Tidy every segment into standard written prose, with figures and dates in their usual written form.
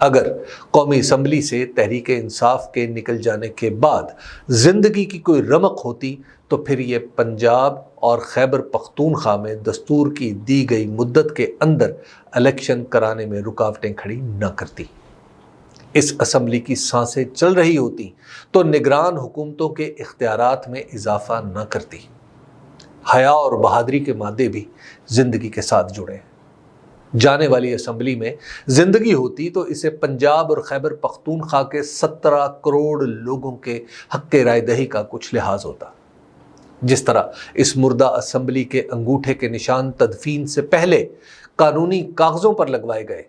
اگر قومی اسمبلی سے تحریک انصاف کے نکل جانے کے بعد زندگی کی کوئی رمق ہوتی تو پھر یہ پنجاب اور خیبر پختونخوا میں دستور کی دی گئی مدت کے اندر الیکشن کرانے میں رکاوٹیں کھڑی نہ کرتی۔ اس اسمبلی کی سانسیں چل رہی ہوتی تو نگران حکومتوں کے اختیارات میں اضافہ نہ کرتی۔ حیا اور بہادری کے مادے بھی زندگی کے ساتھ جڑے ہیں۔ جانے والی اسمبلی میں زندگی ہوتی تو اسے پنجاب اور خیبر پختونخوا کے 17 کروڑ لوگوں کے حق رائے دہی کا کچھ لحاظ ہوتا۔ جس طرح اس مردہ اسمبلی کے انگوٹھے کے نشان تدفین سے پہلے قانونی کاغذوں پر لگوائے گئے،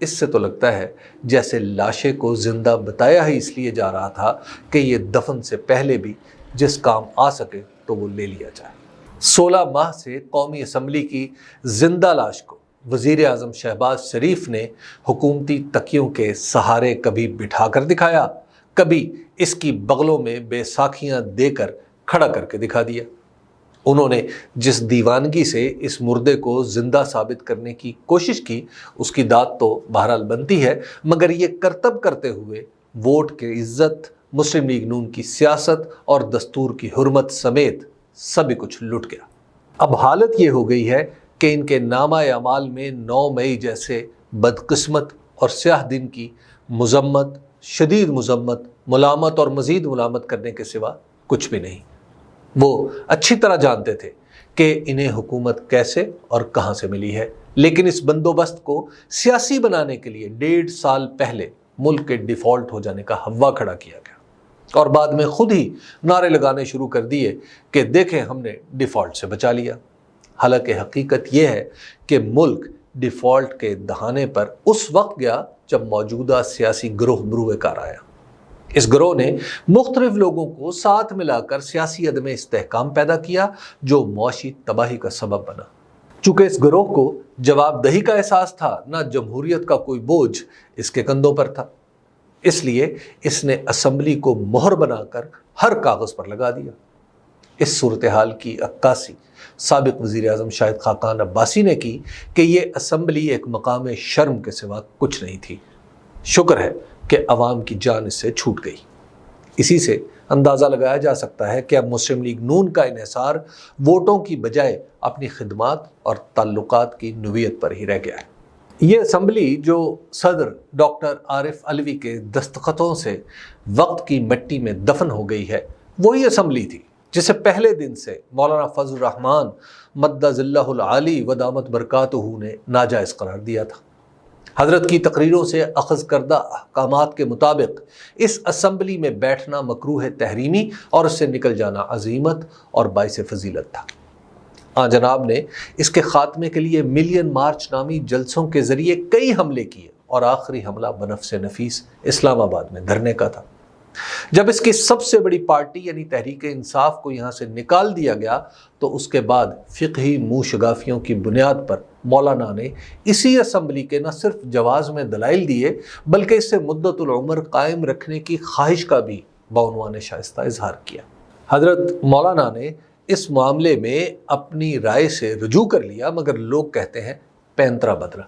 اس سے تو لگتا ہے جیسے لاشے کو زندہ بتایا ہی اس لیے جا رہا تھا کہ یہ دفن سے پہلے بھی جس کام آ سکے تو وہ لے لیا جائے۔ 16 ماہ سے قومی اسمبلی کی زندہ لاش کو وزیر اعظم شہباز شریف نے حکومتی تکیوں کے سہارے کبھی بٹھا کر دکھایا، کبھی اس کی بغلوں میں بے ساکھیاں دے کر کھڑا کر کے دکھا دیا۔ انہوں نے جس دیوانگی سے اس مردے کو زندہ ثابت کرنے کی کوشش کی، اس کی داد تو بہرحال بنتی ہے، مگر یہ کرتب کرتے ہوئے ووٹ کی عزت، مسلم لیگ نون کی سیاست اور دستور کی حرمت سمیت سبھی کچھ لٹ گیا۔ اب حالت یہ ہو گئی ہے کہ ان کے نامہ اعمال میں 9 مئی جیسے بدقسمت اور سیاہ دن کی مذمت، شدید مذمت، ملامت اور مزید ملامت کرنے کے سوا کچھ بھی نہیں۔ وہ اچھی طرح جانتے تھے کہ انہیں حکومت کیسے اور کہاں سے ملی ہے، لیکن اس بندوبست کو سیاسی بنانے کے لیے 1.5 سال پہلے ملک کے ڈیفالٹ ہو جانے کا ہوا کھڑا کیا گیا اور بعد میں خود ہی نعرے لگانے شروع کر دیے کہ دیکھیں ہم نے ڈیفالٹ سے بچا لیا۔ حالانکہ حقیقت یہ ہے کہ ملک ڈیفالٹ کے دہانے پر اس وقت گیا جب موجودہ سیاسی گروہ بروئے کار آیا۔ اس گروہ نے مختلف لوگوں کو ساتھ ملا کر سیاسی عدم استحکام پیدا کیا جو معاشی تباہی کا سبب بنا۔ چونکہ اس گروہ کو جواب دہی کا احساس تھا، نہ جمہوریت کا کوئی بوجھ اس کے کندھوں پر تھا، اس لیے اس نے اسمبلی کو مہر بنا کر ہر کاغذ پر لگا دیا۔ اس صورتحال کی عکاسی سابق وزیر اعظم شاہد خاقان عباسی نے کی کہ یہ اسمبلی ایک مقام شرم کے سوا کچھ نہیں تھی۔ شکر ہے کہ عوام کی جان اس سے چھوٹ گئی۔ اسی سے اندازہ لگایا جا سکتا ہے کہ اب مسلم لیگ نون کا انحصار ووٹوں کی بجائے اپنی خدمات اور تعلقات کی نوعیت پر ہی رہ گیا ہے۔ یہ اسمبلی جو صدر ڈاکٹر عارف علوی کے دستخطوں سے وقت کی مٹی میں دفن ہو گئی ہے، وہی اسمبلی تھی جسے پہلے دن سے مولانا فضل الرحمان مد ظلہ العالی و دامت برکاتہ نے ناجائز قرار دیا تھا۔ حضرت کی تقریروں سے اخذ کردہ احکامات کے مطابق اس اسمبلی میں بیٹھنا مکروہ تحریمی اور اس سے نکل جانا عزیمت اور باعث فضیلت تھا۔ آن جناب نے اس کے خاتمے کے لیے ملین مارچ نامی جلسوں کے ذریعے کئی حملے کیے اور آخری حملہ بنفس نفیس اسلام آباد میں دھرنے کا تھا۔ جب اس کی سب سے بڑی پارٹی یعنی تحریک انصاف کو یہاں سے نکال دیا گیا تو اس کے بعد فقہی منہ شگافیوں کی بنیاد پر مولانا نے اسی اسمبلی کے نہ صرف جواز میں دلائل دیے بلکہ اسے مدت العمر قائم رکھنے کی خواہش کا بھی بعنوان شائستہ اظہار کیا۔ حضرت مولانا نے اس معاملے میں اپنی رائے سے رجوع کر لیا، مگر لوگ کہتے ہیں پینترا بدرا۔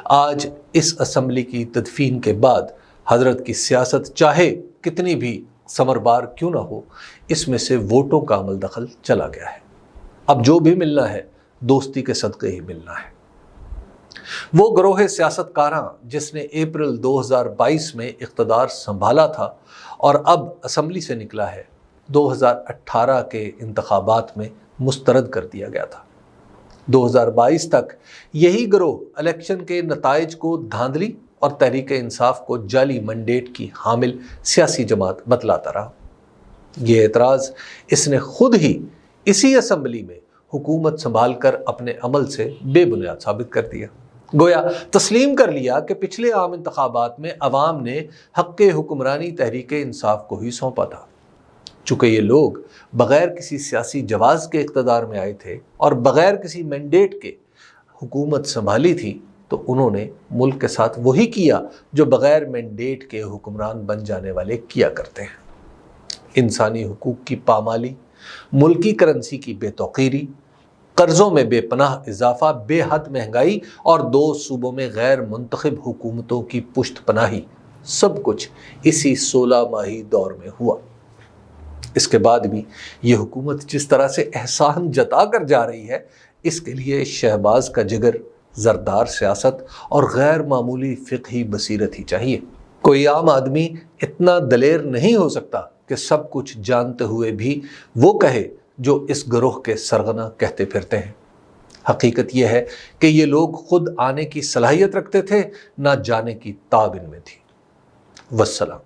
آج اس اسمبلی کی تدفین کے بعد حضرت کی سیاست چاہے کتنی بھی ثمربار کیوں نہ ہو، اس میں سے ووٹوں کا عمل دخل چلا گیا ہے۔ اب جو بھی ملنا ہے دوستی کے صدقے ہی ملنا ہے۔ وہ گروہ سیاست کاراں جس نے اپریل 2022 میں اقتدار سنبھالا تھا اور اب اسمبلی سے نکلا ہے، 2018 کے انتخابات میں مسترد کر دیا گیا تھا۔ 2022 تک یہی گروہ الیکشن کے نتائج کو دھاندلی اور تحریک انصاف کو جعلی منڈیٹ کی حامل سیاسی جماعت بتلاتا رہا۔ یہ اعتراض اس نے خود ہی اسی اسمبلی میں حکومت سنبھال کر اپنے عمل سے بے بنیاد ثابت کر دیا۔ گویا تسلیم کر لیا کہ پچھلے عام انتخابات میں عوام نے حق حکمرانی تحریک انصاف کو ہی سونپا تھا۔ چونکہ یہ لوگ بغیر کسی سیاسی جواز کے اقتدار میں آئے تھے اور بغیر کسی مینڈیٹ کے حکومت سنبھالی تھی، تو انہوں نے ملک کے ساتھ وہی کیا جو بغیر مینڈیٹ کے حکمران بن جانے والے کیا کرتے ہیں۔ انسانی حقوق کی پامالی، ملکی کرنسی کی بے توقیری، قرضوں میں بے پناہ اضافہ، بے حد مہنگائی اور 2 صوبوں میں غیر منتخب حکومتوں کی پشت پناہی، سب کچھ اسی 16 ماہی دور میں ہوا۔ اس کے بعد بھی یہ حکومت جس طرح سے احسان جتا کر جا رہی ہے، اس کے لیے شہباز کا جگر، زردار سیاست اور غیر معمولی فقہی بصیرت ہی چاہیے۔ کوئی عام آدمی اتنا دلیر نہیں ہو سکتا کہ سب کچھ جانتے ہوئے بھی وہ کہے جو اس گروہ کے سرغنہ کہتے پھرتے ہیں۔ حقیقت یہ ہے کہ یہ لوگ خود آنے کی صلاحیت رکھتے تھے، نہ جانے کی تاب ان میں تھی۔ والسلام۔